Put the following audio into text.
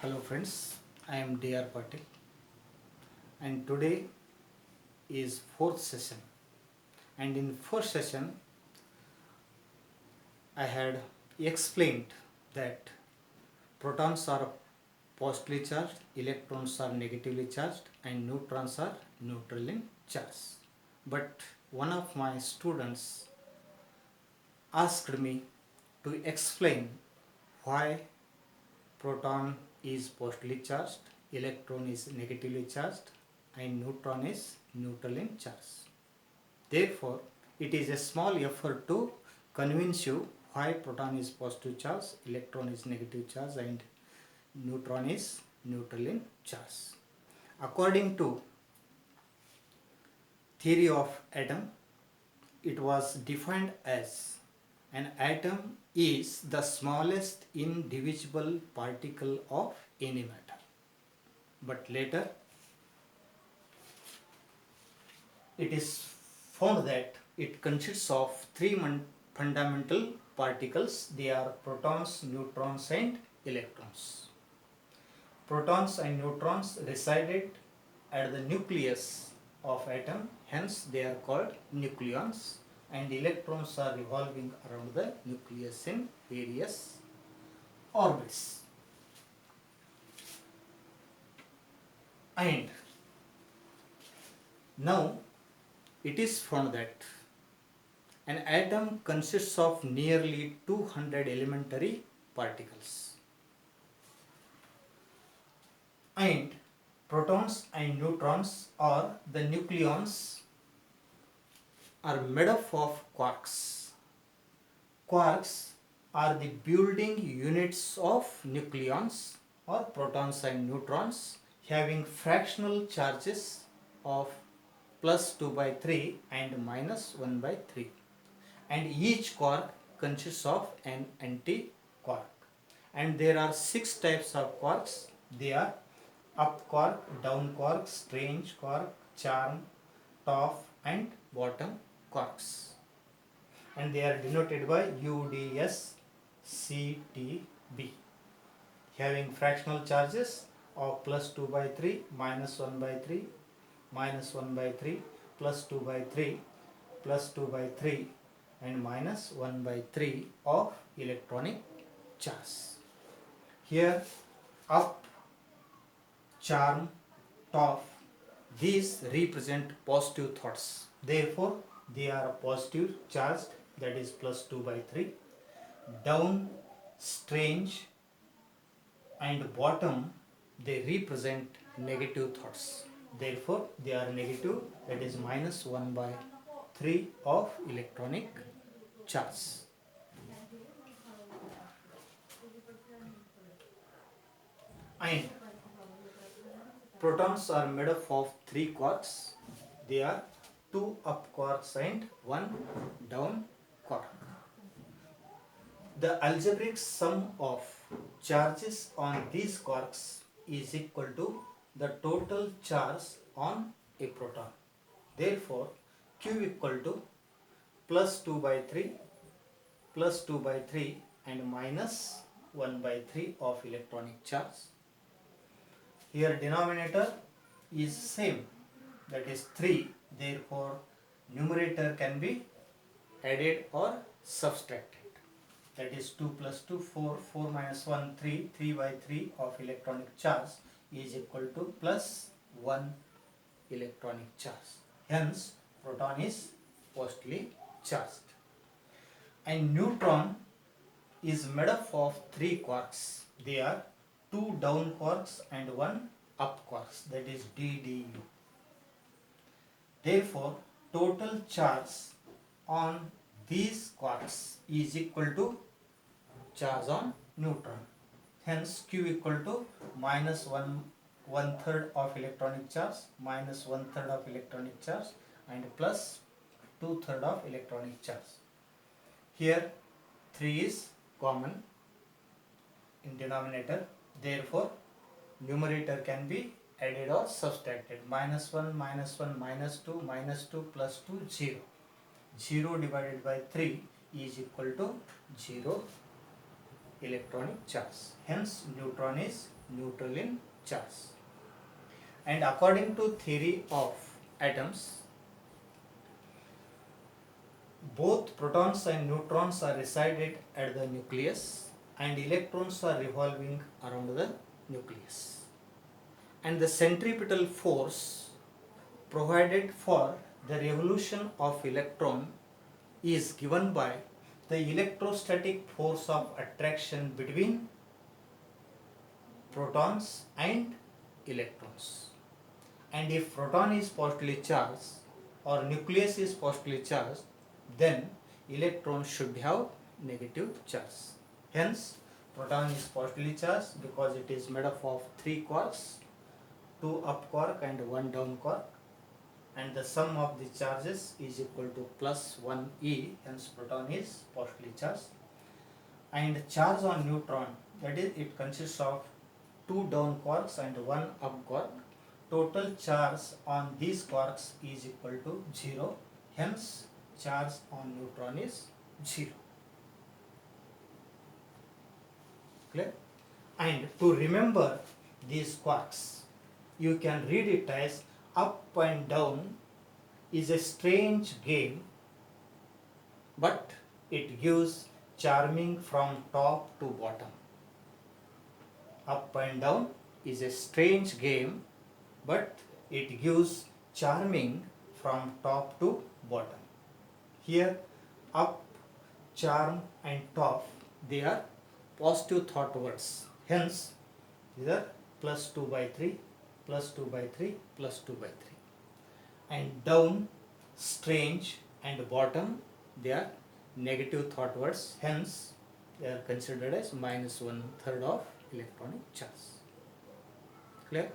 Hello friends, I am D.R. Patil and today is fourth session, and in fourth session I had explained that protons are positively charged, electrons are negatively charged and neutrons are neutrally charged. But one of my students asked me to explain why proton is positively charged, electron is negatively charged and neutron is neutrally charged. Therefore, it is a small effort to convince you why proton is positive charge, electron is negative charge and neutron is neutrally charged. According to theory of atom, it was defined as an atom is the smallest indivisible particle of any matter. But later it is found that it consists of three fundamental particles. They are protons, neutrons and electrons. Protons and neutrons resided at the nucleus of atom, hence they are called nucleons, and electrons are revolving around the nucleus in various orbits. And now it is found that an atom consists of nearly 200 elementary particles, and protons and neutrons or the nucleons are made up of quarks. Quarks are the building units of nucleons or protons and neutrons, having fractional charges of plus 2 by 3 and minus 1 by 3, and each quark consists of an anti-quark. And there are 6 types of quarks. They are up quark, down quark, strange quark, charm, top and bottom quarks, and they are denoted by UDSCTB, having fractional charges of plus 2 by 3, minus 1 by 3, minus 1 by 3, plus 2 by 3, plus 2 by 3 and minus 1 by 3 of electronic charge. Here up, charm, top, these represent positive thoughts. Therefore, they are positive charged, that is plus 2 by 3. Down, strange and bottom, they represent negative thoughts. Therefore, they are negative, that is minus 1 by 3 of electronic charge. And protons are made up of 3 quarks. They are 2 up quarks and 1 down quark. The algebraic sum of charges on these quarks is equal to the total charge on a proton. Therefore, Q equal to plus 2 by 3, plus 2 by 3 and minus 1 by 3 of electronic charge. Here denominator is same, that is 3. Therefore, numerator can be added or subtracted. That is 2 plus 2, 4, 4 minus 1, 3, 3 by 3 of electronic charge is equal to plus 1 electronic charge. Hence, proton is positively charged. And neutron is made up of 3 quarks. They are 2 down quarks and 1 up quarks, that is DDU. Therefore, total charge on these quarks is equal to charge on neutron. Hence, Q equal to minus 1/3 of electronic charge, minus 1/3 of electronic charge and plus 2/3 of electronic charge. Here 3 is common in denominator. Therefore, numerator can be added or subtracted. Minus 1, minus 1, minus 2, minus 2, plus 2, 0. 0 divided by 3 is equal to 0 electronic charge. Hence, neutron is neutral in charge. And according to theory of atoms, both protons and neutrons are resided at the nucleus and electrons are revolving around the nucleus. And the centripetal force provided for the revolution of electron is given by the electrostatic force of attraction between protons and electrons. And if proton is positively charged or nucleus is positively charged, then electron should have negative charge. Hence, proton is positively charged because it is made up of 3 quarks, 2 up quark and 1 down quark, and the sum of the charges is equal to plus 1e, hence proton is positively charged. And charge on neutron, that is, it consists of 2 down quarks and 1 up quark. Total charge on these quarks is equal to 0, hence charge on neutron is 0. Clear? And to remember these quarks, you can read it as up and down is a strange game, but it gives charming from top to bottom. Up and down is a strange game, but it gives charming from top to bottom. Here, up, charm and top, they are positive thought words. Hence, these are plus 2 by 3, plus 2 by 3, plus 2 by 3. And down, strange and bottom, they are negative thought words. Hence, they are considered as minus 1/3 of electronic charge. Clear?